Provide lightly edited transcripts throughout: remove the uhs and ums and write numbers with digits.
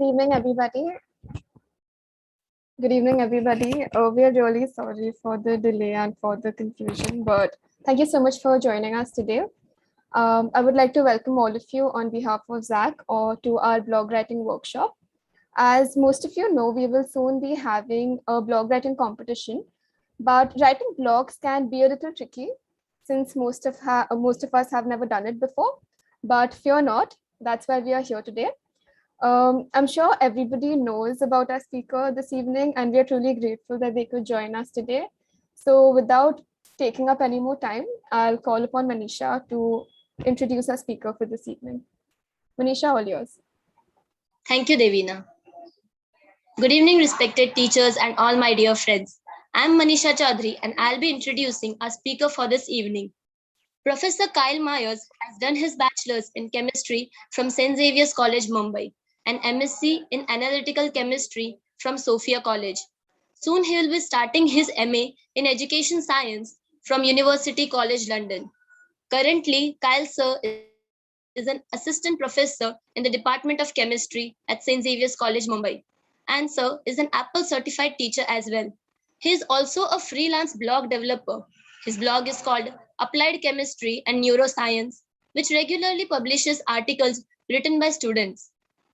Good evening, everybody. Good evening, everybody. We are really sorry for the delay and for the confusion, but thank you so much for joining us today. I would like to welcome all of you on behalf of XAC or to our blog writing workshop. As most of you know, we will soon be having a blog writing competition, but writing blogs can be a little tricky since most of us have never done it before. But fear not, that's why we are here today. I'm sure everybody knows about our speaker this evening, and we are truly grateful that they could join us today. So without taking up any more time, I'll call upon Manisha to introduce our speaker for this evening. Manisha, all yours. Thank you, Devina. Good evening, respected teachers and all my dear friends. I'm Manisha Chaudhary, and I'll be introducing our speaker for this evening. Professor Kyle Myers has done his bachelor's in chemistry from St. Xavier's College, Mumbai, and MSc in analytical chemistry from Sophia College. Soon he will be starting his MA in education science from University College London. Currently, Kyle Sir is an assistant professor in the Department of Chemistry at St. Xavier's College, Mumbai. And Sir is an Apple certified teacher as well. He is also a freelance blog developer. His blog is called Applied Chemistry and Neuroscience, which regularly publishes articles written by students.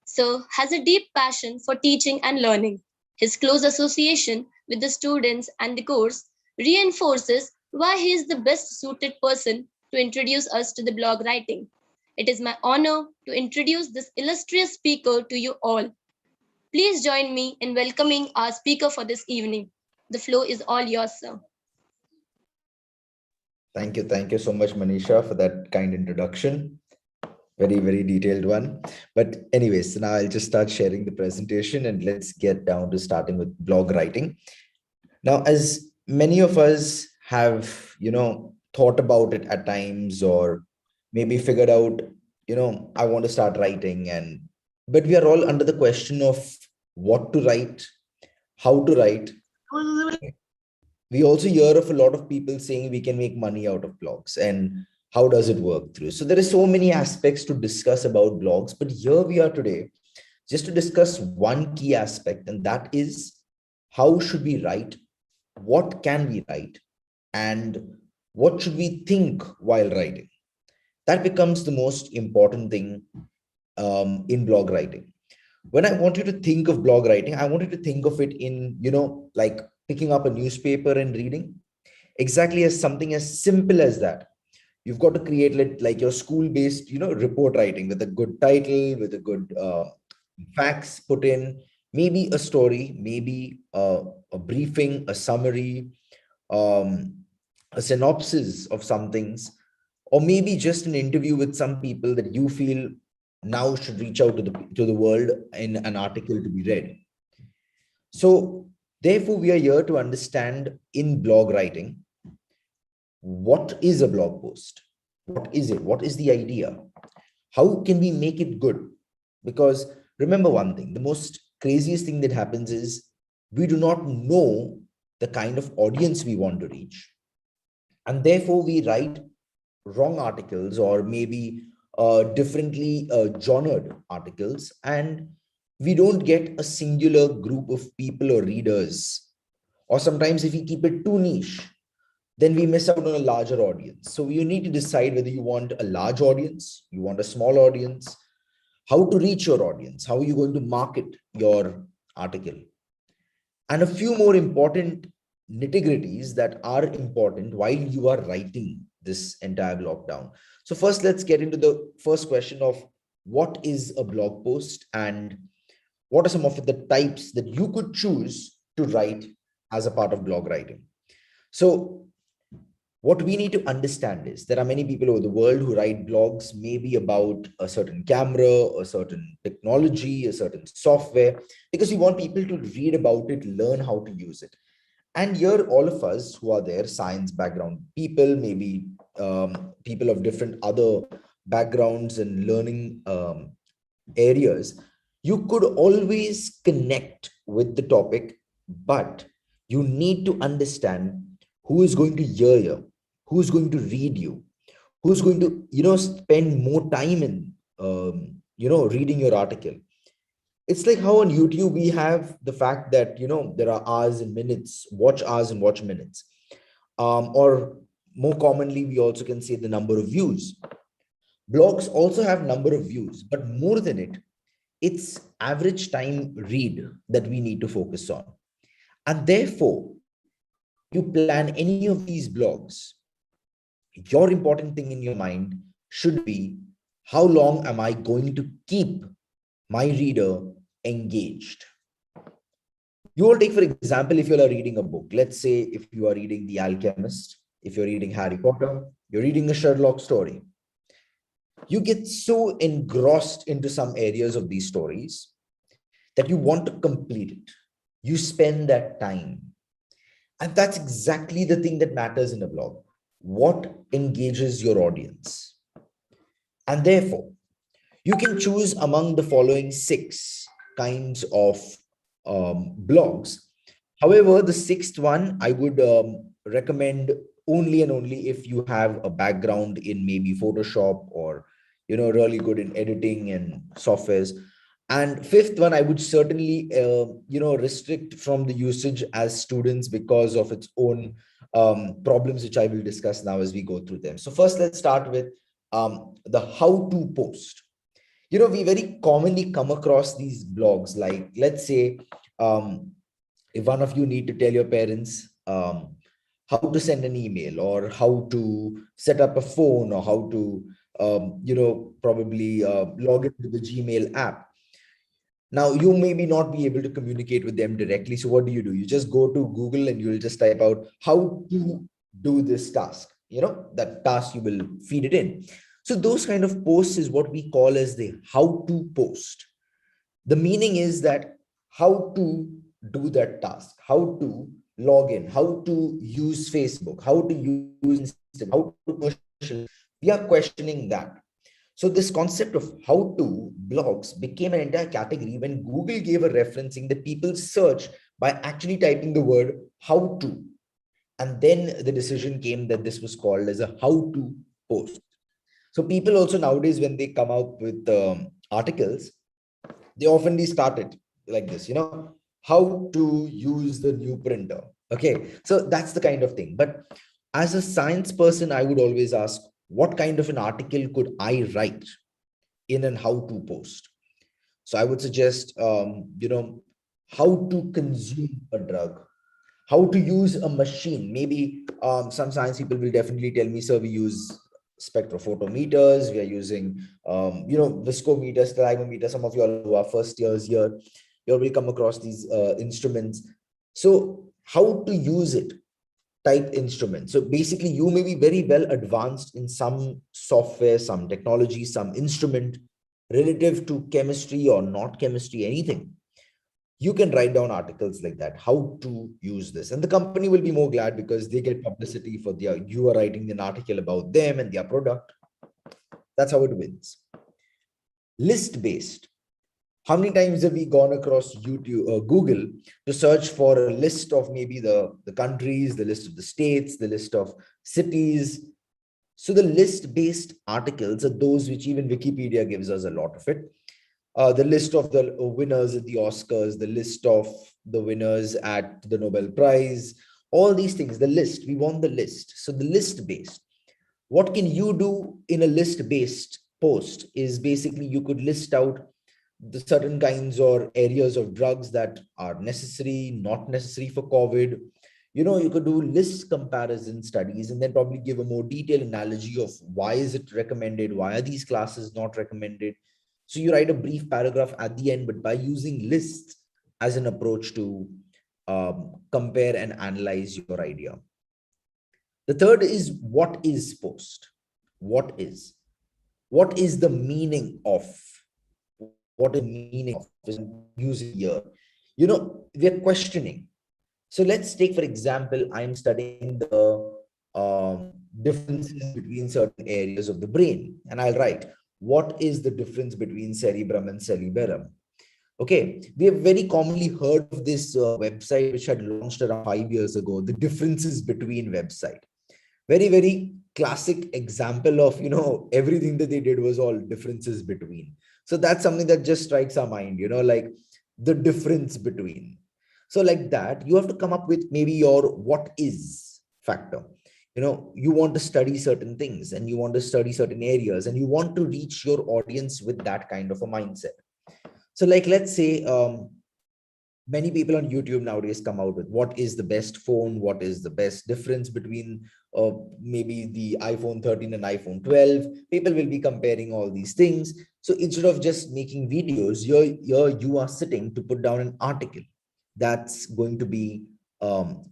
Sir has a deep passion for teaching and learning. His close association with the students and the course reinforces why he is the best suited person to introduce us to the blog writing. It is my honor to introduce this illustrious speaker to you all. Please join me in welcoming our speaker for this evening. The floor is all yours, sir. Thank you so much, Manisha, for that kind introduction. Very detailed one. But anyways, so now I'll just start sharing the presentation and let's get down to starting with blog writing. Now, as many of us have, thought about it at times or maybe figured out, I want to start writing, but we are all under the question of what to write, how to write. We also hear of a lot of people saying we can make money out of blogs, and how does it work through? So there are so many aspects to discuss about blogs, but here we are today just to discuss one key aspect, and that is how should we write, what can we write, and what should we think while writing. That becomes the most important thing in blog writing. When I want you to think of blog writing, I want you to think of it in, like picking up a newspaper and reading, exactly as something as simple as that. You've got to create like your school-based, report writing with a good title, with a good facts put in, maybe a story, maybe a briefing, a summary, a synopsis of some things, or maybe just an interview with some people that you feel now should reach out to the world in an article to be read. So therefore, we are here to understand in blog writing, what is a blog post? What is it? What is the idea? How can we make it good? Because remember one thing, the most craziest thing that happens is we do not know the kind of audience we want to reach. And therefore, we write wrong articles or maybe differently genred articles, and we don't get a singular group of people or readers. Or sometimes if we keep it too niche, then we miss out on a larger audience. So you need to decide whether you want a large audience, you want a small audience, how to reach your audience, how are you going to market your article, and a few more important nitty-gritties that are important while you are writing this entire blog down. So first, let's get into the first question of what is a blog post and what are some of the types that you could choose to write as a part of blog writing. So what we need to understand is there are many people over the world who write blogs, maybe about a certain camera, a certain technology, a certain software, because we want people to read about it, learn how to use it. And here, all of us who are there, science background people, maybe people of different other backgrounds and learning areas, you could always connect with the topic, but you need to understand who is going to hear you, who's going to read you, who's going to, spend more time in, reading your article. It's like how on YouTube we have the fact that, there are hours and minutes, watch hours and watch minutes. Or more commonly, we also can say the number of views. Blogs also have number of views, but more than it, it's average time read that we need to focus on. And therefore, when you plan any of these blogs, your important thing in your mind should be, how long am I going to keep my reader engaged? You will take, for example, if you are reading a book, let's say if you are reading The Alchemist, if you're reading Harry Potter, you're reading a Sherlock story, you get so engrossed into some areas of these stories that you want to complete it. You spend that time. And that's exactly the thing that matters in a blog. What engages your audience? And therefore, you can choose among the following 6 kinds of blogs. However, the 6th one, I would recommend only and only if you have a background in maybe Photoshop or, really good in editing and softwares. And 5th one, I would certainly, restrict from the usage as students because of its own problems, which I will discuss now as we go through them. So first, let's start with the how to post. We very commonly come across these blogs, like, let's say, if one of you need to tell your parents how to send an email, or how to set up a phone, or how to probably log into the Gmail app. Now, you maybe not be able to communicate with them directly. So what do? You just go to Google and you'll just type out how to do this task. That task, you will feed it in. So those kind of posts is what we call as the how to post. The meaning is that how to do that task, how to log in, how to use Facebook, how to use Instagram, how to social. We are questioning that. So this concept of how to blogs became an entire category when Google gave a referencing that people search by actually typing the word how to. And then the decision came that this was called as a how to post. So people also nowadays, when they come out with articles, they often start it like this, how to use the new printer. Okay, so that's the kind of thing. But as a science person, I would always ask, what kind of an article could I write in an how to post? So I would suggest, how to consume a drug, how to use a machine. Maybe some science people will definitely tell me, sir, we use spectrophotometers, we are using, viscometers, thermometers. Some of you all who are first years here, you all will come across these instruments. So how to use it, type instrument. So basically, you may be very well advanced in some software, some technology, some instrument relative to chemistry or not chemistry, anything. You can write down articles like that, how to use this. And the company will be more glad because they get publicity for you are writing an article about them and their product. That's how it wins. List based. How many times have we gone across YouTube or Google to search for a list of maybe the countries, the list of the states, the list of cities? So the list-based articles are those which even Wikipedia gives us a lot of it. The list of the winners at the Oscars, the list of the winners at the Nobel Prize, all these things, the list, we want the list. So the list-based. What can you do in a list-based post is basically you could list out the certain kinds or areas of drugs that are necessary, not necessary for COVID. You could do list comparison studies and then probably give a more detailed analogy of why is it recommended, why are these classes not recommended. So you write a brief paragraph at the end, but by using lists as an approach to compare and analyze your idea. The third is, what is post? What is the meaning of? What is the meaning of using here? We're questioning. So let's take, for example, I'm studying the differences between certain areas of the brain, and I'll write, what is the difference between cerebrum and cerebellum? Okay, we have very commonly heard of this website which had launched around 5 years ago, the differences between website. Very, very classic example of, everything that they did was all differences between. So that's something that just strikes our mind, like the difference between. So like that, you have to come up with maybe your what is factor. You want to study certain things and you want to study certain areas and you want to reach your audience with that kind of a mindset. So like, let's say, many people on YouTube nowadays come out with what is the best phone, what is the best difference between maybe the iPhone 13 and iPhone 12. People will be comparing all these things. So instead of just making videos, you are sitting to put down an article that's going to be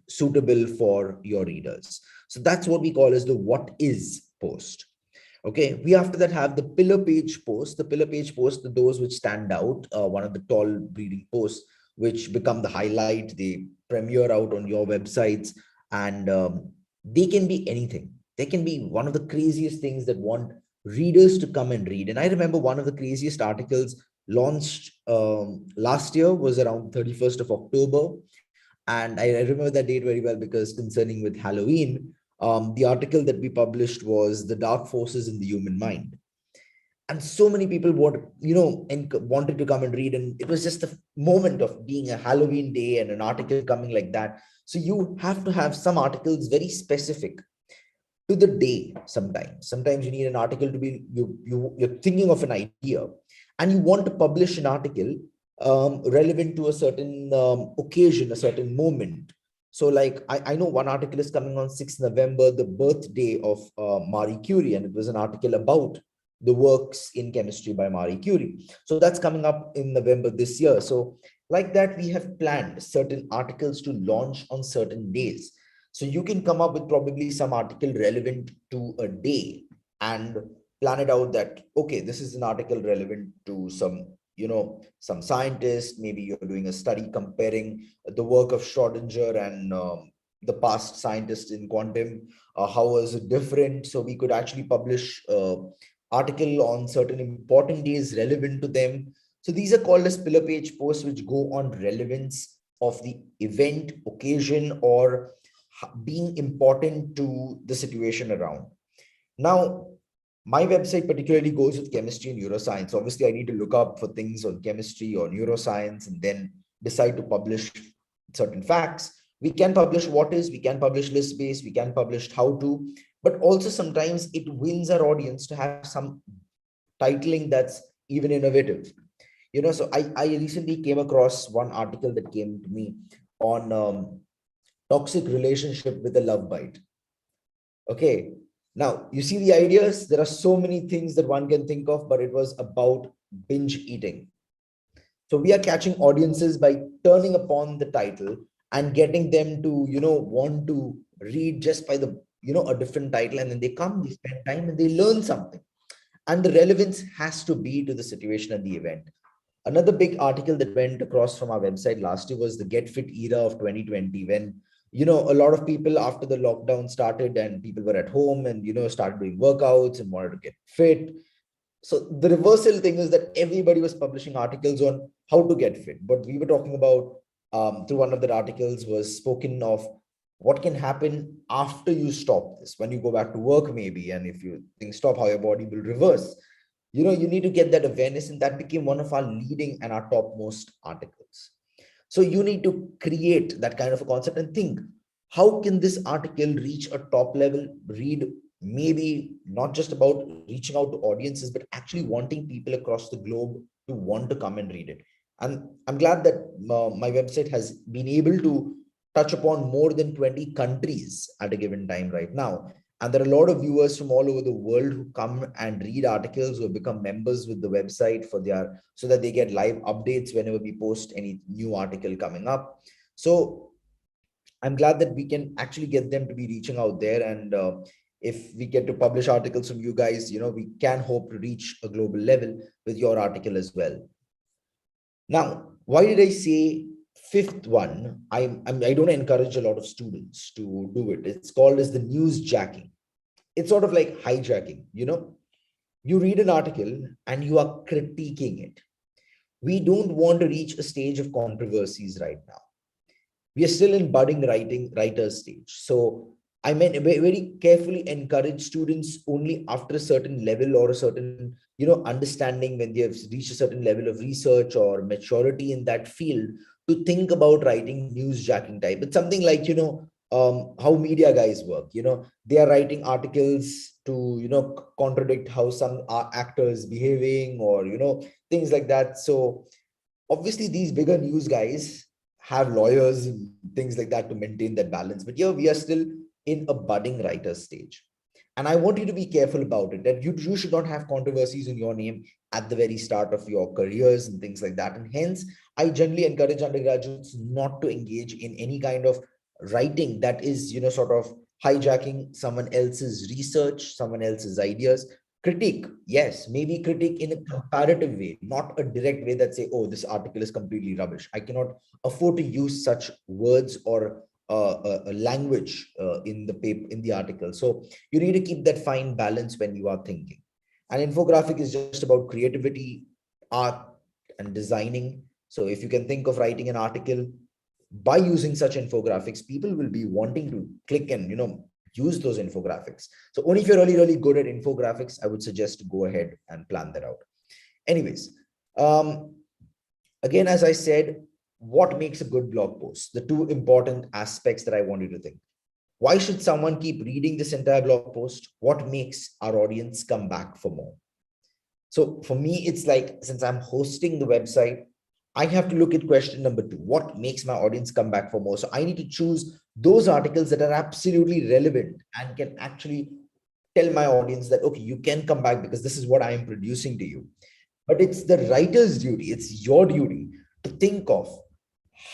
suitable for your readers. So that's what we call as the what is post. Okay, we after that have the pillar page post. The pillar page post are those which stand out, one of the tall reading posts, which become the highlight. They premiere out on your websites, and they can be anything. They can be one of the craziest things that want readers to come and read. And I remember one of the craziest articles launched last year was around 31st of October. And I remember that date very well because concerning with Halloween, the article that we published was the dark forces in the human mind. And so many people wanted to come and read. And it was just the moment of being a Halloween day and an article coming like that. So you have to have some articles very specific to the day. Sometimes you need an article to be, you're thinking of an idea and you want to publish an article relevant to a certain occasion, a certain moment. So like, I know one article is coming on 6th November, the birthday of Marie Curie, and it was an article about the works in chemistry by Marie Curie. So that's coming up in November this year. So like that, we have planned certain articles to launch on certain days. So you can come up with probably some article relevant to a day and plan it out that, okay, this is an article relevant to some scientist. Maybe you're doing a study comparing the work of Schrodinger and the past scientists in quantum. How was it different? So we could actually publish article on certain important days relevant to them. So these are called as pillar page posts, which go on relevance of the event, occasion, or being important to the situation around. Now, my website particularly goes with chemistry and neuroscience. Obviously, I need to look up for things on chemistry or neuroscience and then decide to publish certain facts. We can publish what is, we can publish list-based, we can publish how to, but also sometimes it wins our audience to have some titling that's even innovative. So I recently came across one article that came to me on toxic relationship with a love bite. Okay. Now, you see the ideas. There are so many things that one can think of, but it was about binge eating. So we are catching audiences by turning upon the title and getting them to, want to read just by the, a different title. And then they come, they spend time and they learn something. And the relevance has to be to the situation and the event. Another big article that went across from our website last year was the Get Fit era of 2020, when a lot of people after the lockdown started and people were at home and started doing workouts and wanted to get fit. So the reversal thing is that everybody was publishing articles on how to get fit, but we were talking about through one of the articles was spoken of what can happen after you stop this, when you go back to work maybe, and if you things stop, how your body will reverse. You need to get that awareness, and that became one of our leading and our topmost articles. So you need to create that kind of a concept and think, how can this article reach a top level read? Maybe not just about reaching out to audiences, but actually wanting people across the globe to want to come and read it. And I'm glad that my website has been able to touch upon more than 20 countries at a given time right now. And there are a lot of viewers from all over the world who come and read articles, who have become members with the website so that they get live updates whenever we post any new article coming up. So I'm glad that we can actually get them to be reaching out there. And if we get to publish articles from you guys, we can hope to reach a global level with your article as well. Now, why did I say fifth one? I don't encourage a lot of students to do it. It's called as the newsjacking. It's sort of like hijacking. You read an article and you are critiquing it. We don't want to reach a stage of controversies right now. We are still in budding writer stage. So I meant very carefully encourage students only after a certain level or a certain, understanding, when they have reached a certain level of research or maturity in that field, to think about writing newsjacking type. It's something like, how media guys work. They are writing articles to, contradict how some actors behaving, or, things like that. So obviously these bigger news guys have lawyers and things like that to maintain that balance. But here we are still in a budding writer stage. And I want you to be careful about it, that you should not have controversies in your name at the very start of your careers and things like that. And hence, I generally encourage undergraduates not to engage in any kind of writing that is, sort of hijacking someone else's research, someone else's ideas. Critique, yes, maybe critique in a comparative way, not a direct way that say, oh, this article is completely rubbish. I cannot afford to use such words or a language in the paper, in the article. So you need to keep that fine balance when you are thinking. And infographic is just about creativity, art, and designing. So if you can think of writing an article by using such infographics, people will be wanting to click and, use those infographics. So only if you're really, really good at infographics, I would suggest to go ahead and plan that out. Anyways, again, as I said, what makes a good blog post? The two important aspects that I want you to think. Why should someone keep reading this entire blog post? What makes our audience come back for more? So for me, it's like, since I'm hosting the website, I have to look at question number 2. What makes my audience come back for more? So I need to choose those articles that are absolutely relevant and can actually tell my audience that, okay, you can come back because this is what I am producing to you. But it's the writer's duty, it's your duty to think of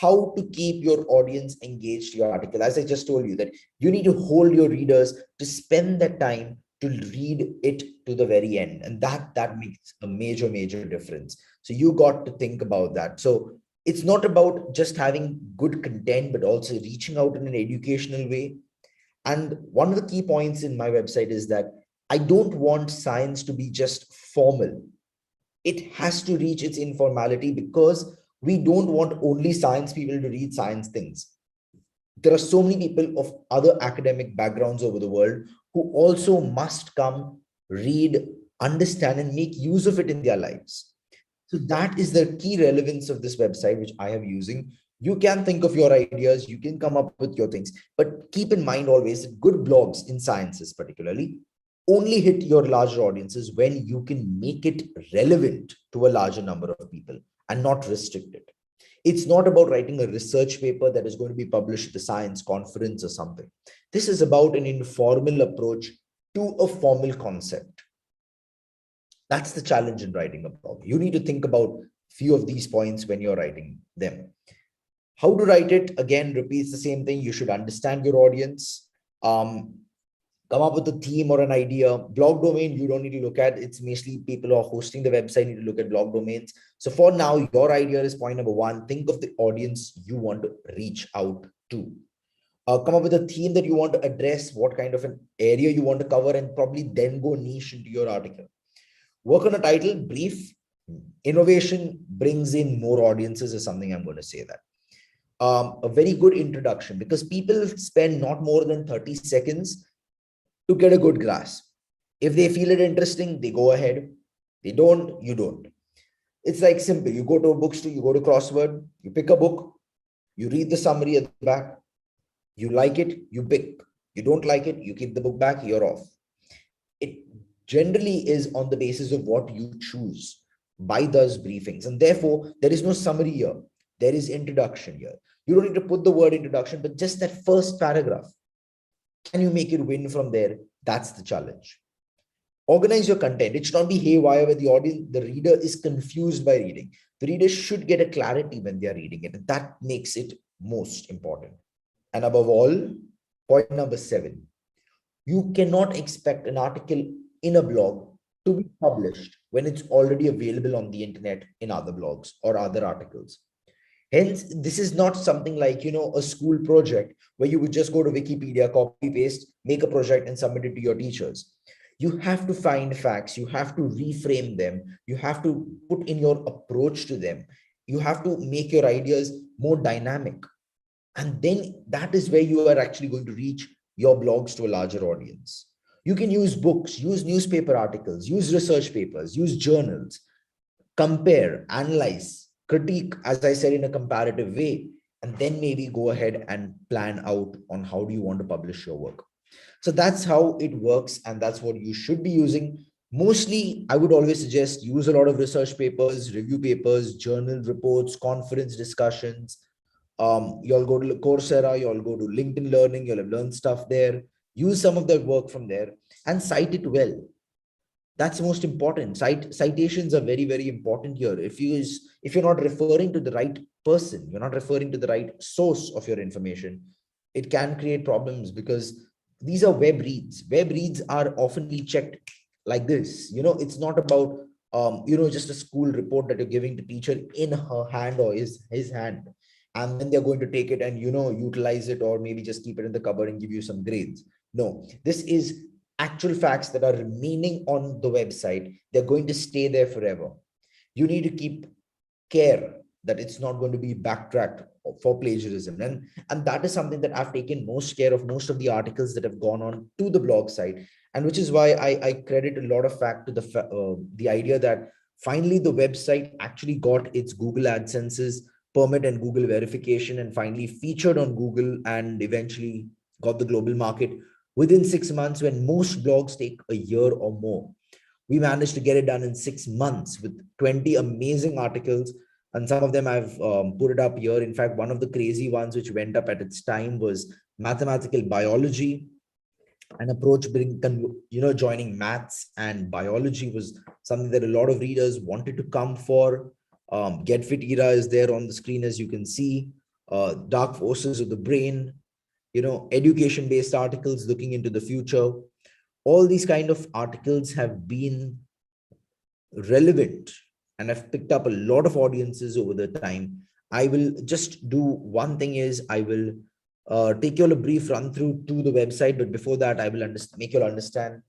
how to keep your audience engaged to your article. As I just told you, that you need to hold your readers to spend that time to read it to the very end. And that makes a major difference. So you got to think about that. So it's not about just having good content, but also reaching out in an educational way. And one of the key points in my website is that I don't want science to be just formal. It has to reach its informality, because we don't want only science people to read science things. There are so many people of other academic backgrounds over the world who also must come, read, understand, and make use of it in their lives. So that is the key relevance of this website, which I am using. You can think of your ideas, you can come up with your things, but keep in mind always that good blogs in sciences particularly only hit your larger audiences when you can make it relevant to a larger number of people and not restrict it. It's not about writing a research paper that is going to be published at a science conference or something. This is about an informal approach to a formal concept. That's the challenge in writing a blog. You need to think about few of these points when you're writing them. How to write it, again, repeats the same thing. You should understand your audience. Come up with a theme or an idea. Blog domain, you don't need to look at. It's mostly people who are hosting the website need to look at blog domains. So for now, your idea is point number 1. Think of the audience you want to reach out to. Come up with a theme that you want to address, what kind of an area you want to cover, and probably then go niche into your article. Work on a title, brief. Innovation brings in more audiences is something I'm going to say that. A very good introduction, because people spend not more than 30 seconds to get a good grasp. If they feel it interesting, they go ahead. They don't, you don't. It's like simple. You go to a bookstore, you go to Crossword, you pick a book, you read the summary at the back. You like it, you pick. You don't like it, you keep the book back, you're off. It generally is on the basis of what you choose by those briefings. And therefore, there is no summary here. There is introduction here. You don't need to put the word introduction, but just that first paragraph. Can you make it win from there? That's the challenge. Organize your content. It should not be haywire where the audience, the reader is confused by reading. The reader should get a clarity when they are reading it. And that makes it most important. And above all, point number 7, you cannot expect an article in a blog to be published when it's already available on the internet in other blogs or other articles. Hence, this is not something like, a school project where you would just go to Wikipedia, copy, paste, make a project and submit it to your teachers. You have to find facts. You have to reframe them. You have to put in your approach to them. You have to make your ideas more dynamic. And then that is where you are actually going to reach your blogs to a larger audience. You can use books, use newspaper articles, use research papers, use journals, compare, analyze, critique, as I said, in a comparative way, and then maybe go ahead and plan out on how do you want to publish your work. So that's how it works, and that's what you should be using. Mostly, I would always suggest use a lot of research papers, review papers, journal reports, conference discussions. You'll go to Coursera, you'll go to LinkedIn Learning, you'll have learned stuff there. Use some of that work from there and cite it well. That's most important. Citations are very, very important here. If you're not referring to the right person, you're not referring to the right source of your information, it can create problems, because these are web reads. Web reads are oftenly checked like this. It's not about just a school report that you're giving to teacher in her hand or his hand, and then they're going to take it and utilize it, or maybe just keep it in the cupboard and give you some grades. No, this is actual facts that are remaining on the website. They're going to stay there forever. You need to keep care that it's not going to be backtracked for plagiarism. And that is something that I've taken most care of, most of the articles that have gone on to the blog site. And which is why I credit a lot of fact to the idea that finally the website actually got its Google AdSense's permit and Google verification, and finally featured on Google, and eventually got the global market within 6 months, when most blogs take a year or more. We managed to get it done in 6 months with 20 amazing articles. And some of them I've put it up here. In fact, one of the crazy ones which went up at its time was mathematical biology. An approach joining maths and biology was something that a lot of readers wanted to come for. Get Fit Era is there on the screen, as you can see. Dark Forces of the Brain, education-based articles looking into the future. All these kind of articles have been relevant and have picked up a lot of audiences over the time. I will just do one thing is I will take you all a brief run through to the website. But before that, I will make you all understand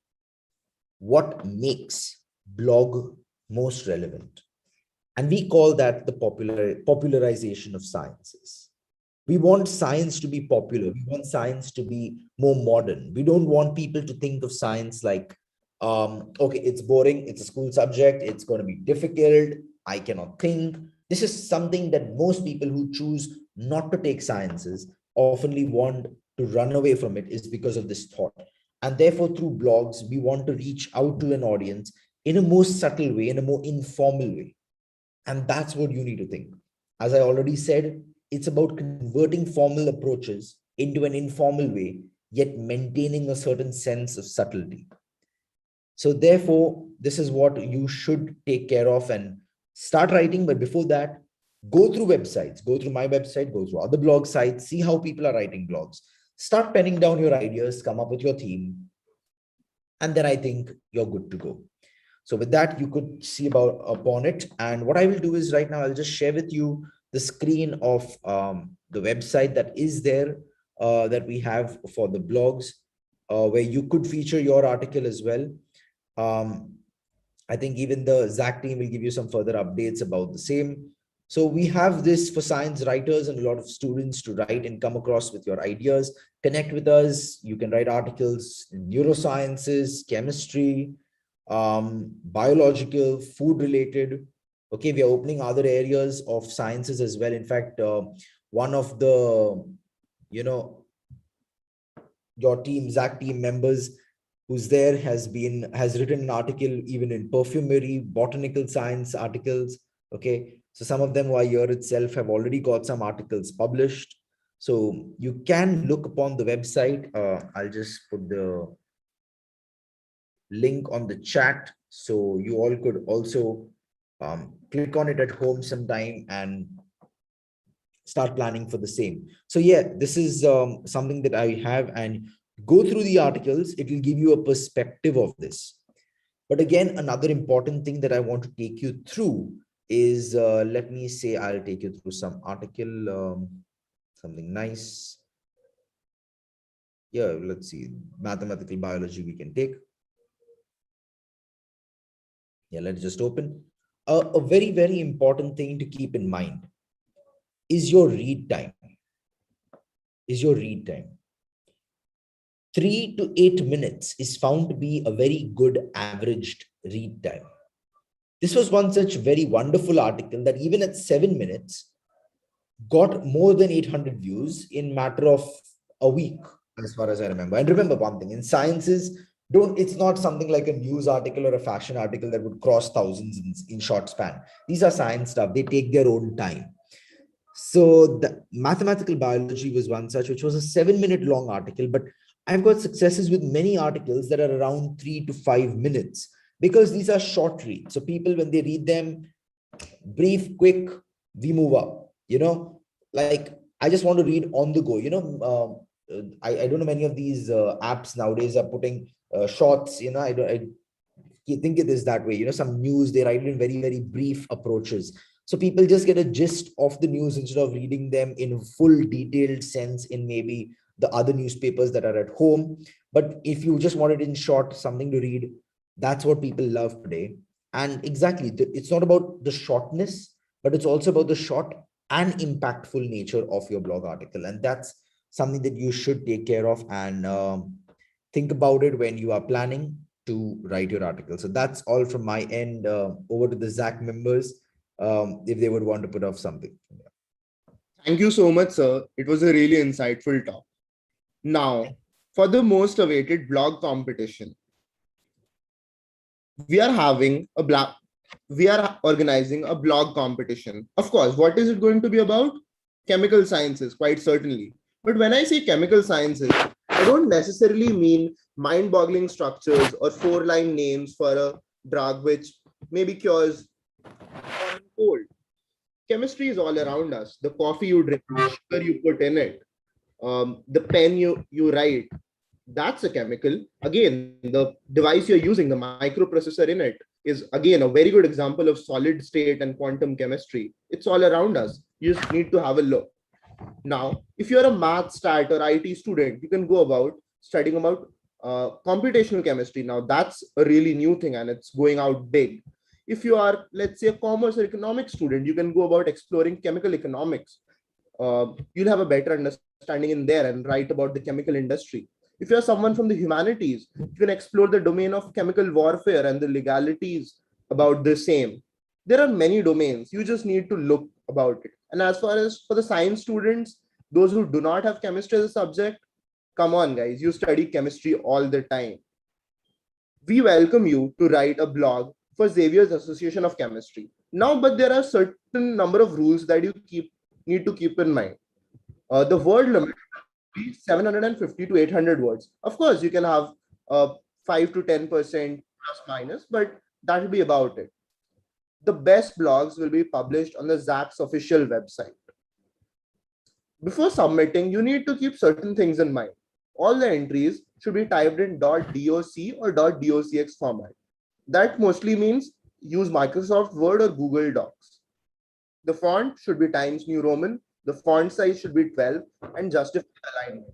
what makes blog most relevant. And we call that the popularization of sciences. We want science to be popular. We want science to be more modern. We don't want people to think of science like, okay, it's boring. It's a school subject. It's going to be difficult. I cannot think. This is something that most people who choose not to take sciences oftenly want to run away from it, is because of this thought. And therefore, through blogs, we want to reach out to an audience in a more subtle way, in a more informal way. And that's what you need to think. As I already said, it's about converting formal approaches into an informal way, yet maintaining a certain sense of subtlety. So therefore, this is what you should take care of and start writing. But before that, go through websites, go through my website, go through other blog sites, see how people are writing blogs, start penning down your ideas, come up with your theme, and then I think you're good to go. So with that, you could see upon it. And what I will do is right now, I'll just share with you the screen of the website that is there, that we have for the blogs, where you could feature your article as well. I think even the XAC team will give you some further updates about the same. So we have this for science writers and a lot of students to write and come across with your ideas. Connect with us. You can write articles in neurosciences, chemistry, biological, food related. Okay, we are opening other areas of sciences as well. In fact, one of the, your team, XAC team members who's there has written an article even in perfumery, botanical science articles. Okay, so some of them who are here itself have already got some articles published. So you can look upon the website. I'll just put the link on the chat, so you all could also click on it at home sometime and start planning for the same. So yeah, this is something that I have, and go through the articles. It will give you a perspective of this. But again, another important thing that I want to take you through is, let me say, I'll take you through some article, something nice. Yeah, let's see, mathematical biology we can take. Yeah, let's just open. A very, very important thing to keep in mind is your read time. 3 to 8 minutes is found to be a very good averaged read time. This was one such very wonderful article that even at 7 minutes got more than 800 views in matter of a week, as far as I remember. And remember one thing, in sciences, it's not something like a news article or a fashion article that would cross thousands in short span. These are science stuff. They take their own time. So the mathematical biology was one such, which was a 7-minute long article, but I've got successes with many articles that are around 3 to 5 minutes because these are short reads. So people, when they read them, brief, quick, we move up, like I just want to read on the go, I don't know, many of these apps nowadays are putting shorts, I think it is that way, some news, they write it in very, very brief approaches. So people just get a gist of the news instead of reading them in full detailed sense in maybe the other newspapers that are at home. But if you just want it in short, something to read, that's what people love today. And exactly, it's not about the shortness, but it's also about the short and impactful nature of your blog article. And that's something that you should take care of and think about it when you are planning to write your article. So that's all from my end. Over to the XAC members, if they would want to put off something. Thank you so much, sir. It was a really insightful talk. Now, for the most awaited blog competition, we are organizing a blog competition. Of course, what is it going to be about? Chemical sciences, quite certainly. But when I say chemical sciences, I don't necessarily mean mind-boggling structures or 4-line names for a drug which maybe cures common cold. Chemistry is all around us. The coffee you drink, the sugar you put in it, the pen you write, that's a chemical. Again, the device you're using, the microprocessor in it, is again a very good example of solid state and quantum chemistry. It's all around us. You just need to have a look. Now, if you're a math, stat, or IT student, you can go about studying about computational chemistry. Now, that's a really new thing and it's going out big. If you are, let's say, a commerce or economics student, you can go about exploring chemical economics. You'll have a better understanding in there and write about the chemical industry. If you're someone from the humanities, you can explore the domain of chemical warfare and the legalities about the same. There are many domains. You just need to look about it. And as far as for the science students, those who do not have chemistry as a subject, come on, guys, you study chemistry all the time. We welcome you to write a blog for Xavier's Association of Chemistry. Now, but there are certain number of rules that you need to keep in mind. The word limit is 750 to 800 words. Of course, you can have 5 to 10% plus minus, but that will be about it. The best blogs will be published on the XAC's official website. Before submitting, you need to keep certain things in mind. All the entries should be typed in .doc or .docx format. That mostly means use Microsoft Word or Google Docs. The font should be Times New Roman. The font size should be 12 and justify alignment.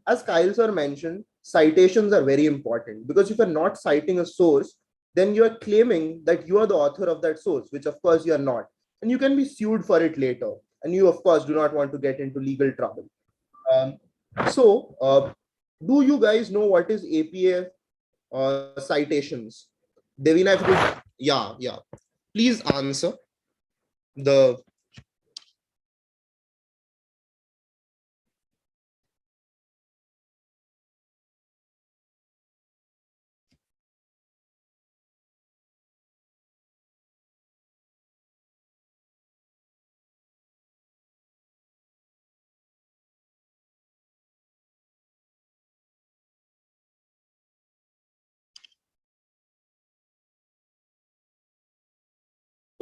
As Kyle sir mentioned, citations are very important because if you're not citing a source, then you're claiming that you are the author of that source, which of course you are not. And you can be sued for it later. And you, of course, do not want to get into legal trouble. Do you guys know what is APA citations? Devina, if you could, yeah. Please answer.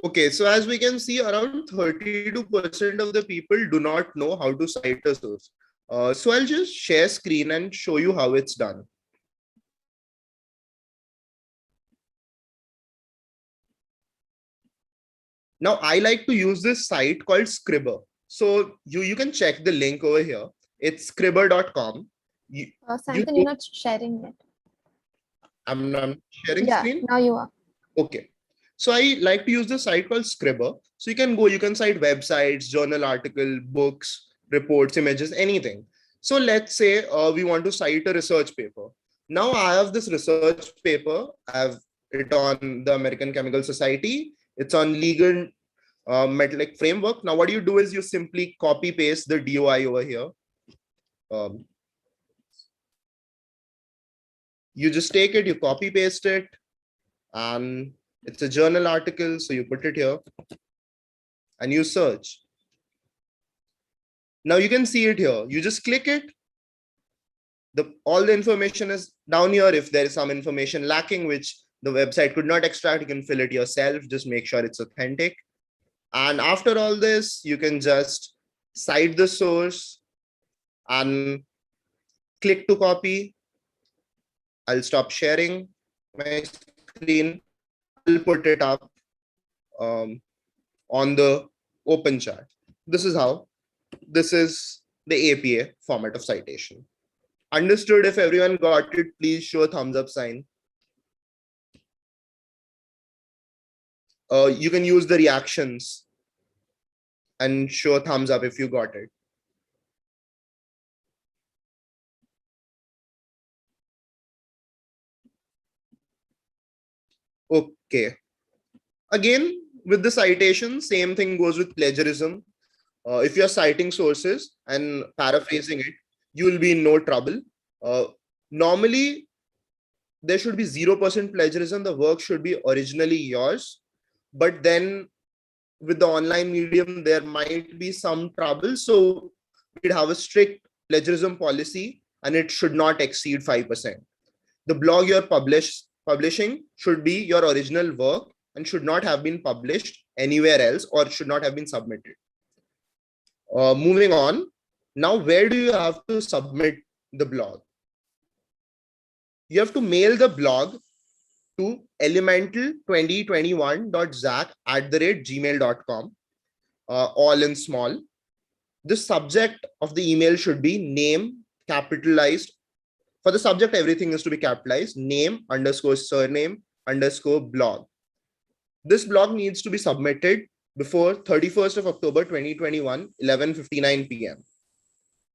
Okay, so as we can see, around 32% of the people do not know how to cite a source. So I'll just share screen and show you how it's done. Now, I like to use this site called Scribber. So you can check the link over here. It's scribber.com. Samson, you're not sharing it. I'm sharing screen? Yeah, now you are. Okay. So I like to use the site called Scribber. So you can cite websites, journal article, books, reports, images, anything. So let's say we want to cite a research paper. Now I have this research paper. I have it on the American Chemical Society. It's on legal metallic framework. Now what you do is you simply copy paste the DOI over here. You just take it, you copy paste it, and it's a journal article. So you put it here and you search. Now you can see it here. You just click it. All the information is down here. If there is some information lacking, which the website could not extract, you can fill it yourself. Just make sure it's authentic. And after all this, you can just cite the source and click to copy. I'll stop sharing my screen. I'll put it up on the open chat. This is the APA format of citation. Understood? If everyone got it, please show a thumbs up sign. You can use the reactions and show a thumbs up if you got it. Okay. Again, with the citation, same thing goes with plagiarism. If you're citing sources and paraphrasing it, you will be in no trouble. Normally, there should be 0% plagiarism. The work should be originally yours. But then with the online medium, there might be some trouble. So we'd have a strict plagiarism policy and it should not exceed 5%. The blog you're publishing should be your original work and should not have been published anywhere else or should not have been submitted. Moving on. Now, where do you have to submit the blog? You have to mail the blog to elemental2021.zac@gmail.com, all in small. The subject of the email should be name, capitalized. For the subject, everything is to be capitalized, name _ surname _ blog. This blog needs to be submitted before 31st of October 2021, 11:59 p.m.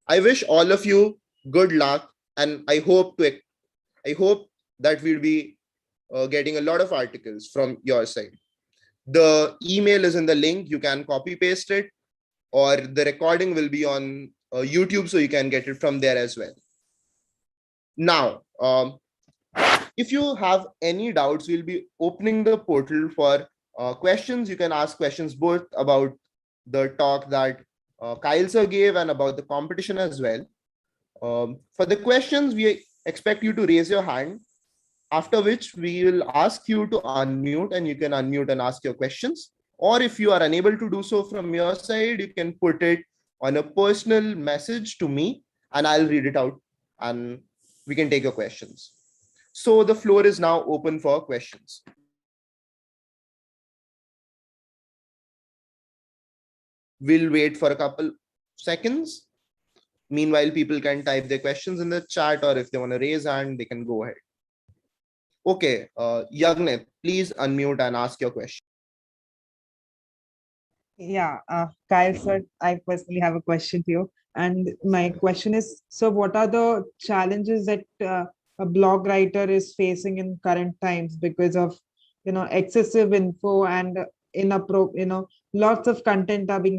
I wish all of you good luck, and I hope that we'll be getting a lot of articles from your side. The email is in the link. You can copy paste it, or the recording will be on YouTube, so you can get it from there as well. Now, if you have any doubts, we'll be opening the portal for questions. You can ask questions both about the talk that Kyle sir gave and about the competition as well. For the questions, we expect you to raise your hand, after which we will ask you to unmute, and you can unmute and ask your questions. Or if you are unable to do so from your side, you can put it on a personal message to me and I'll read it out and we can take your questions. So the floor is now open for questions. We'll wait for a couple seconds. Meanwhile, people can type their questions in the chat, or if they want to raise hand, they can go ahead. Okay, Yagnit, please unmute and ask your question. Yeah, Kyle sir, I personally have a question to you. And my question is, so what are the challenges that a blog writer is facing in current times because of, excessive info and lots of content are being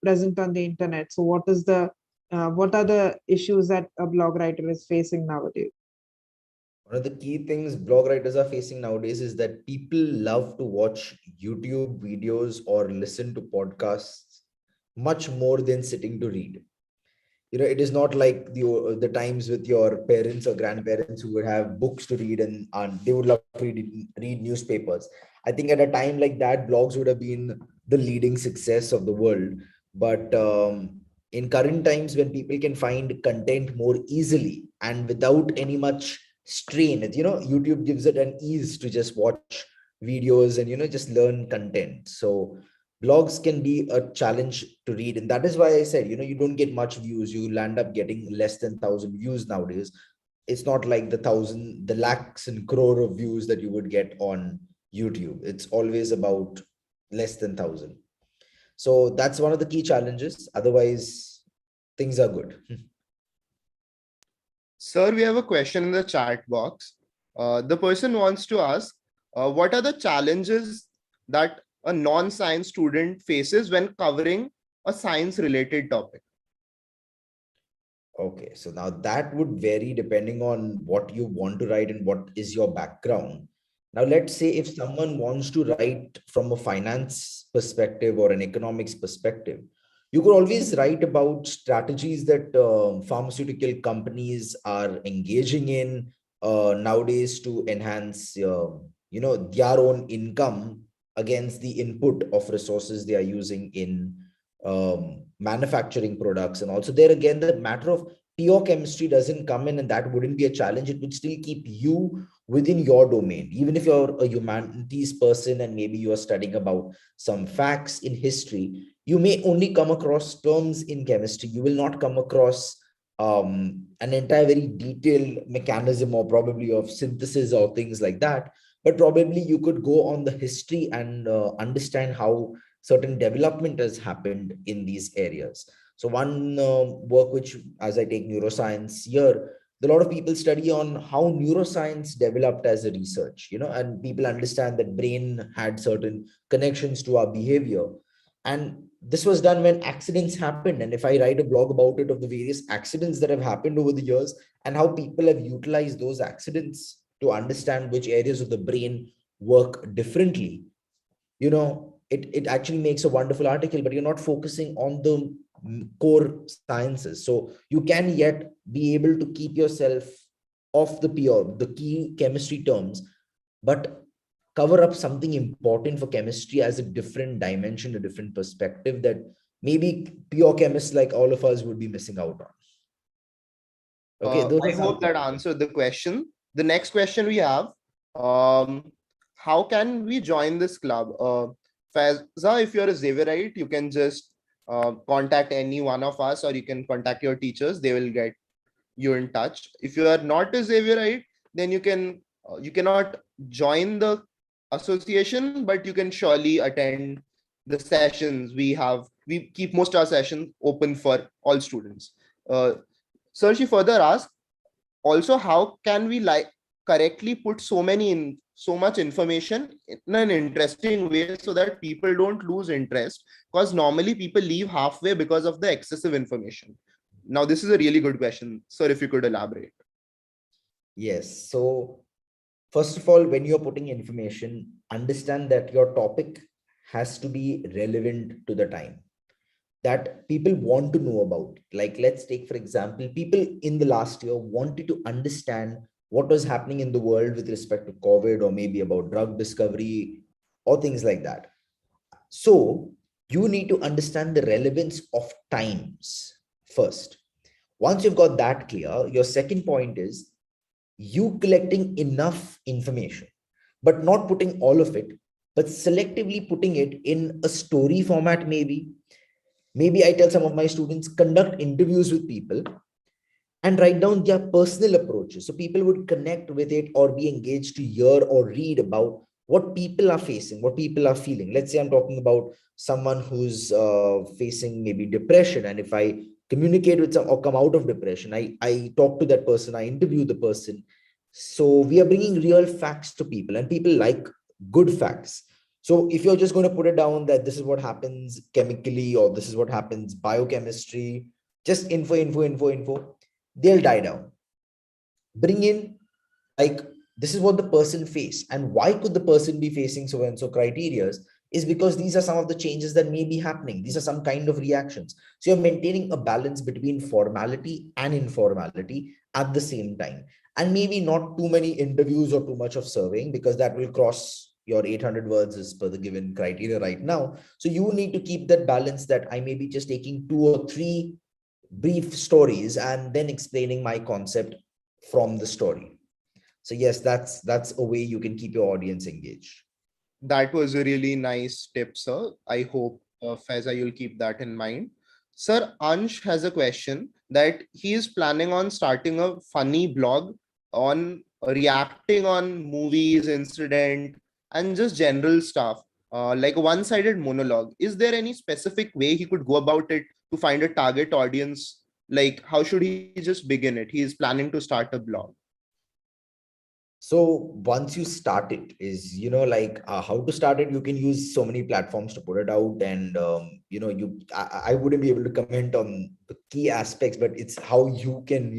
present on the internet. So what are the issues that a blog writer is facing nowadays? One of the key things blog writers are facing nowadays is that people love to watch YouTube videos or listen to podcasts much more than sitting to read. It is not like the times with your parents or grandparents who would have books to read and they would love to read newspapers. I think at a time like that, blogs would have been the leading success of the world. But in current times, when people can find content more easily and without any much strain, YouTube gives it an ease to just watch videos and just learn content. So blogs can be a challenge to read, and that is why I said you don't get much views. You'll end up getting less than 1,000 views nowadays. It's not like the lakhs and crore of views that you would get on YouTube. It's always about less than 1,000. So that's one of the key challenges. Otherwise, things are good. Sir, we have a question in the chat box. The person wants to ask, what are the challenges that a non-science student faces when covering a science-related topic? Okay, so now that would vary depending on what you want to write and what is your background. Now, let's say if someone wants to write from a finance perspective or an economics perspective, you could always write about strategies that pharmaceutical companies are engaging in nowadays to enhance, their own income against the input of resources they are using in manufacturing products. And also there again, the matter of pure chemistry doesn't come in, and that wouldn't be a challenge. It would still keep you within your domain. Even if you're a humanities person and maybe you are studying about some facts in history, you may only come across terms in chemistry. You will not come across an entire very detailed mechanism or probably of synthesis or things like that. But probably you could go on the history and understand how certain development has happened in these areas. So one work which, as I take neuroscience here, a lot of people study on how neuroscience developed as a research, and people understand that brain had certain connections to our behavior. And this was done when accidents happened. And if I write a blog about it, of the various accidents that have happened over the years and how people have utilized those accidents to understand which areas of the brain work differently, it actually makes a wonderful article, but you're not focusing on the core sciences. So you can yet be able to keep yourself off the key chemistry terms, but cover up something important for chemistry as a different dimension, a different perspective that maybe pure chemists like all of us would be missing out on. Okay, I hope that answered the question. The next question we have, how can we join this club? Faiza, if you're a Xavierite, you can just contact any one of us, or you can contact your teachers. They will get you in touch. If you are not a Xavierite, then you cannot join the association, but you can surely attend the sessions we have. We keep most of our sessions open for all students. Sir, she further asked, also, how can we correctly put so much information in an interesting way so that people don't lose interest? Because normally people leave halfway because of the excessive information. Now, this is a really good question, sir, if you could elaborate. Yes. So first of all, when you're putting information, understand that your topic has to be relevant to the time that people want to know about. Like, let's take, for example, people in the last year wanted to understand what was happening in the world with respect to COVID, or maybe about drug discovery or things like that. So you need to understand the relevance of times first. Once you've got that clear, your second point is you collecting enough information, but not putting all of it, but selectively putting it in a story format. Maybe I tell some of my students, conduct interviews with people and write down their personal approaches. So people would connect with it or be engaged to hear or read about what people are facing, what people are feeling. Let's say I'm talking about someone who's facing maybe depression. And if I communicate with some or come out of depression, I talk to that person, I interview the person. So we are bringing real facts to people, and people like good facts. So if you're just going to put it down that this is what happens chemically, or this is what happens biochemistry, just info, they'll die down. Bring in, like, this is what the person faced, and why could the person be facing so and so criterias, is because these are some of the changes that may be happening. These are some kind of reactions. So you're maintaining a balance between formality and informality at the same time. And maybe not too many interviews or too much of surveying, because that will cross your 800 words as per the given criteria right now. So you need to keep that balance, that I may be just taking 2 or 3 brief stories and then explaining my concept from the story. So yes, that's a way you can keep your audience engaged. That was a really nice tip, sir. I hope, Faiza, you'll keep that in mind. Sir, Ansh has a question that he is planning on starting a funny blog on reacting on movies, incident, and just general stuff, like a one-sided monologue. Is there any specific way he could go about it to find a target audience Like, how should he just begin it? He is planning to start a blog. So once you start it is, like how to start it, you can use so many platforms to put it out. And, I wouldn't be able to comment on the key aspects, but it's how you can,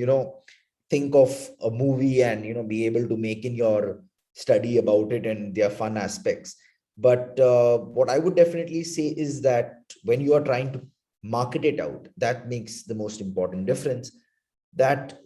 think of a movie and, be able to make in your study about it and their fun aspects. But what I would definitely say is that when you are trying to market it out, that makes the most important difference, that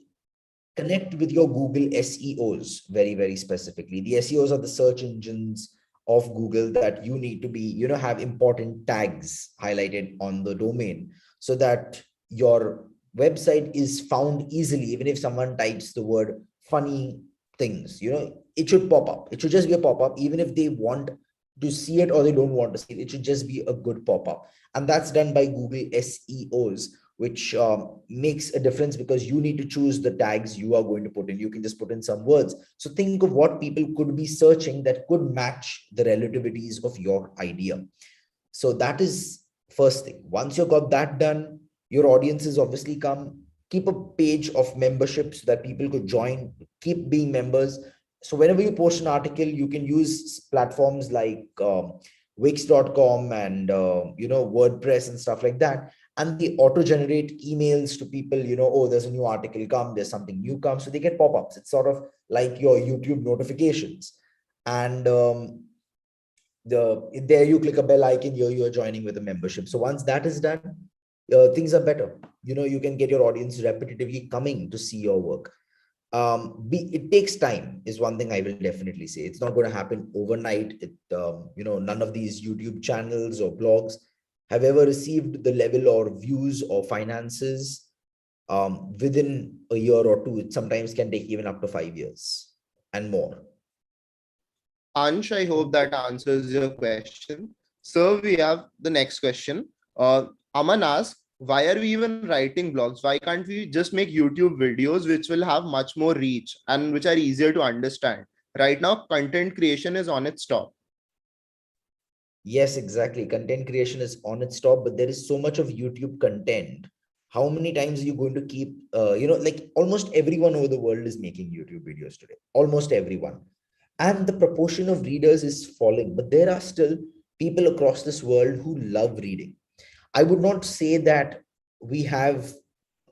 connect with your Google SEOs very, very specifically. The SEOs are the search engines of Google that you need to be, have important tags highlighted on the domain so that your website is found easily. Even if someone types the word funny things, it should pop up. It should just be a pop up, even if they want to see it or they don't want to see it. It should just be a good pop up. And that's done by Google SEOs, which makes a difference because you need to choose the tags you are going to put in. You can just put in some words. So think of what people could be searching that could match the relativities of your idea. So that is first thing. Once you got that done, your audiences obviously come. Keep a page of memberships so that people could join, keep being members. So whenever you post an article, you can use platforms like wix.com and WordPress and stuff like that, and they auto generate emails to people, oh, there's a new article come, there's something new come, so they get pop-ups. It's sort of like your YouTube notifications. And there you click a bell icon, here you are joining with a membership. So once that is done, things are better. You can get your audience repetitively coming to see your work. It takes time is one thing I will definitely say. It's not going to happen overnight. None of these YouTube channels or blogs have ever received the level or views or finances within a year or two. It sometimes can take even up to 5 years and more. Ansh, I hope that answers your question. So we have the next question. Aman asks, why are we even writing blogs? Why can't we just make YouTube videos which will have much more reach and which are easier to understand? Right now, content creation is on its top. Yes, exactly. Content creation is on its top, but there is so much of YouTube content. How many times are you going to keep, like almost everyone over the world is making YouTube videos today, almost everyone. And the proportion of readers is falling, but there are still people across this world who love reading. I would not say that we have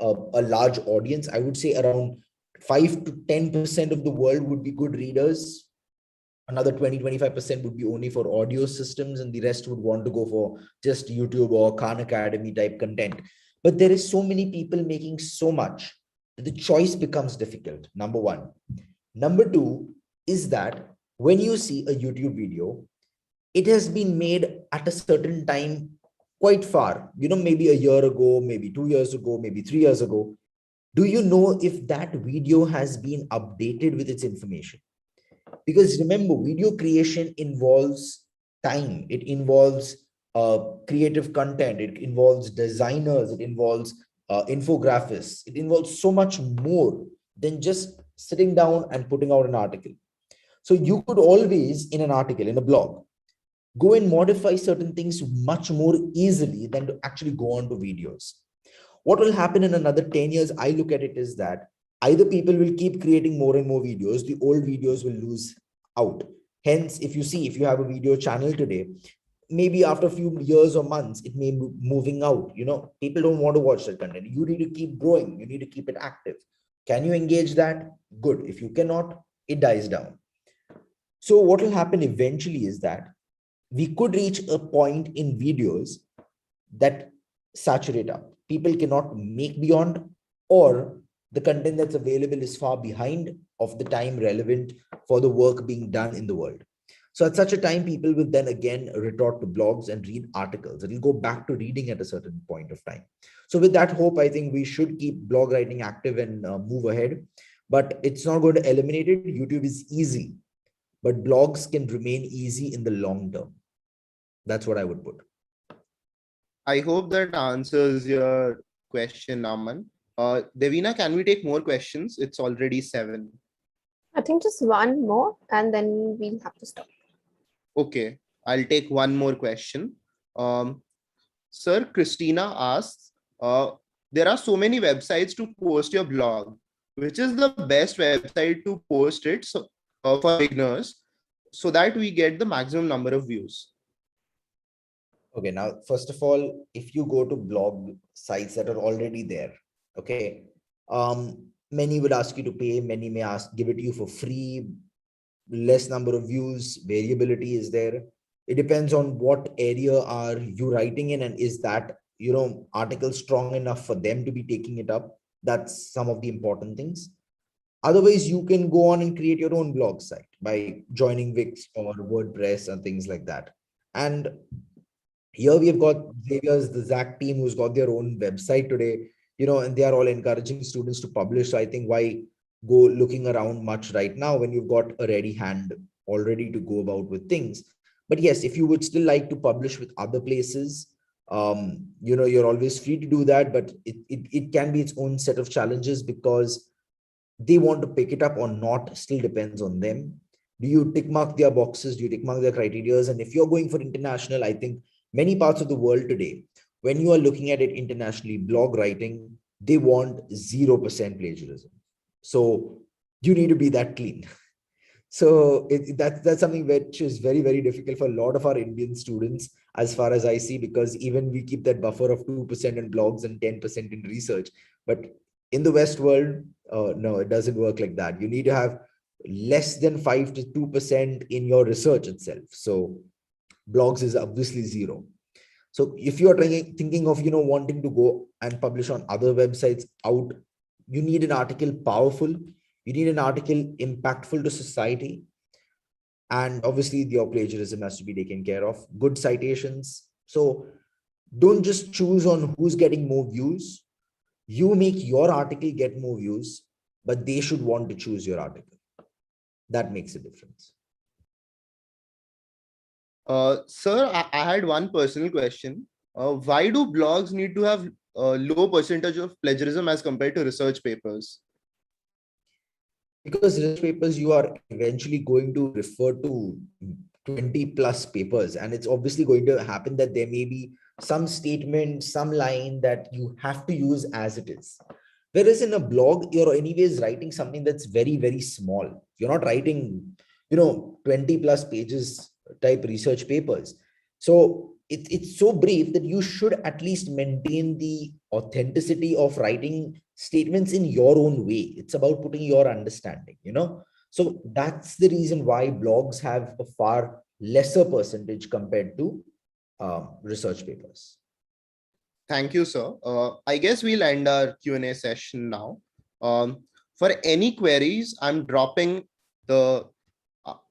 a large audience. I would say around 5 to 10% of the world would be good readers. Another 20-25% would be only for audio systems, and the rest would want to go for just YouTube or Khan Academy type content. But there is so many people making so much that the choice becomes difficult. Number one. Number two is that when you see a YouTube video, it has been made at a certain time quite far, maybe a year ago, maybe 2 years ago, maybe 3 years ago. Do you know if that video has been updated with its information? Because remember, video creation involves time. It involves creative content. It involves designers. It involves infographics. It involves so much more than just sitting down and putting out an article. So you could always, in an article, in a blog, go and modify certain things much more easily than to actually go on to videos. What will happen in another 10 years, I look at it is that either people will keep creating more and more videos, the old videos will lose out. Hence, if you have a video channel today, maybe after a few years or months, it may be moving out. People don't want to watch that content. You need to keep growing. You need to keep it active. Can you engage that? Good. If you cannot, it dies down. So what will happen eventually is that we could reach a point in videos that saturate up. People cannot make beyond, or the content that's available is far behind of the time relevant for the work being done in the world. So at such a time, people will then again retort to blogs and read articles. It'll go back to reading at a certain point of time. So with that hope, I think we should keep blog writing active and move ahead. But it's not going to eliminate it. YouTube is easy, but blogs can remain easy in the long term. That's what I would put. I hope that answers your question, Aman. Devina, can we take more questions? It's already 7. I think just one more and then we'll have to stop. Okay, I'll take one more question. Sir, Christina asks, there are so many websites to post your blog. Which is the best website to post it for beginners so that we get the maximum number of views? Okay, now, first of all, if you go to blog sites that are already there, okay, many would ask you to pay, many may ask, give it to you for free, less number of views, variability is there. It depends on what area are you writing in, and is that, article strong enough for them to be taking it up. That's some of the important things. Otherwise, you can go on and create your own blog site by joining Wix or WordPress and things like that. And here we have got Xavier's, the XAC team, who's got their own website today, and they are all encouraging students to publish. So I think why go looking around much right now when you've got a ready hand already to go about with things. But yes, if you would still like to publish with other places, you're always free to do that, but it can be its own set of challenges, because they want to pick it up or not still depends on them. Do you tick mark their boxes? Do you tick mark their criteria? And if you're going for international, I think many parts of the world today, when you are looking at it internationally, blog writing, they want 0% plagiarism. So you need to be that clean. So that's something which is very, very difficult for a lot of our Indian students, as far as I see, because even we keep that buffer of 2% in blogs and 10% in research. But in the West world, no, it doesn't work like that. You need to have less than 5 to 2% in your research itself. So blogs is obviously 0. So if you are thinking of, wanting to go and publish on other websites out, you need an article powerful. You need an article impactful to society. And obviously your plagiarism has to be taken care of. Good citations. So don't just choose on who's getting more views. You make your article get more views, but they should want to choose your article. That makes a difference. Sir, I had one personal question. Why do blogs need to have a low percentage of plagiarism as compared to research papers? Because research papers, you are eventually going to refer to 20 plus papers, and it's obviously going to happen that there may be some statement, some line that you have to use as it is. Whereas in a blog, you're anyways writing something that's very, very small. You're not writing, 20 plus pages type research papers. So it's so brief that you should at least maintain the authenticity of writing statements in your own way. It's about putting your understanding, So that's the reason why blogs have a far lesser percentage compared to research papers. Thank you, sir. I guess we'll end our Q&A session now. For any queries, I'm dropping our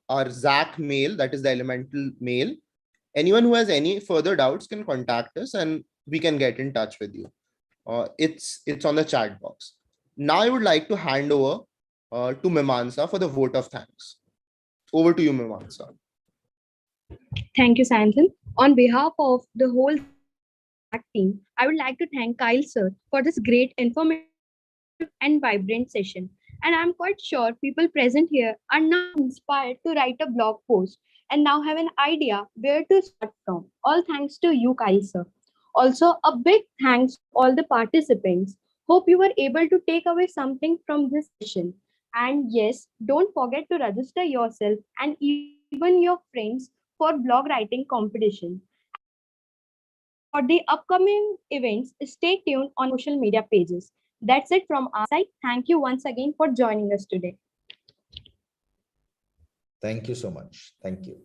XAC mail, that is the elemental mail. Anyone who has any further doubts can contact us and we can get in touch with you. It's on the chat box. Now I would like to hand over to Mimansa for the vote of thanks. Over to you, Mimansa. Thank you, Santan. On behalf of the whole team, I would like to thank Kyle sir for this great, informative and vibrant session. And I'm quite sure people present here are now inspired to write a blog post and now have an idea where to start from. All thanks to you, Kyle sir. Also, a big thanks to all the participants. Hope you were able to take away something from this session. And yes, don't forget to register yourself and even your friends for blog writing competition. For the upcoming events, stay tuned on social media pages. That's it from our side. Thank you once again for joining us today. Thank you so much. Thank you.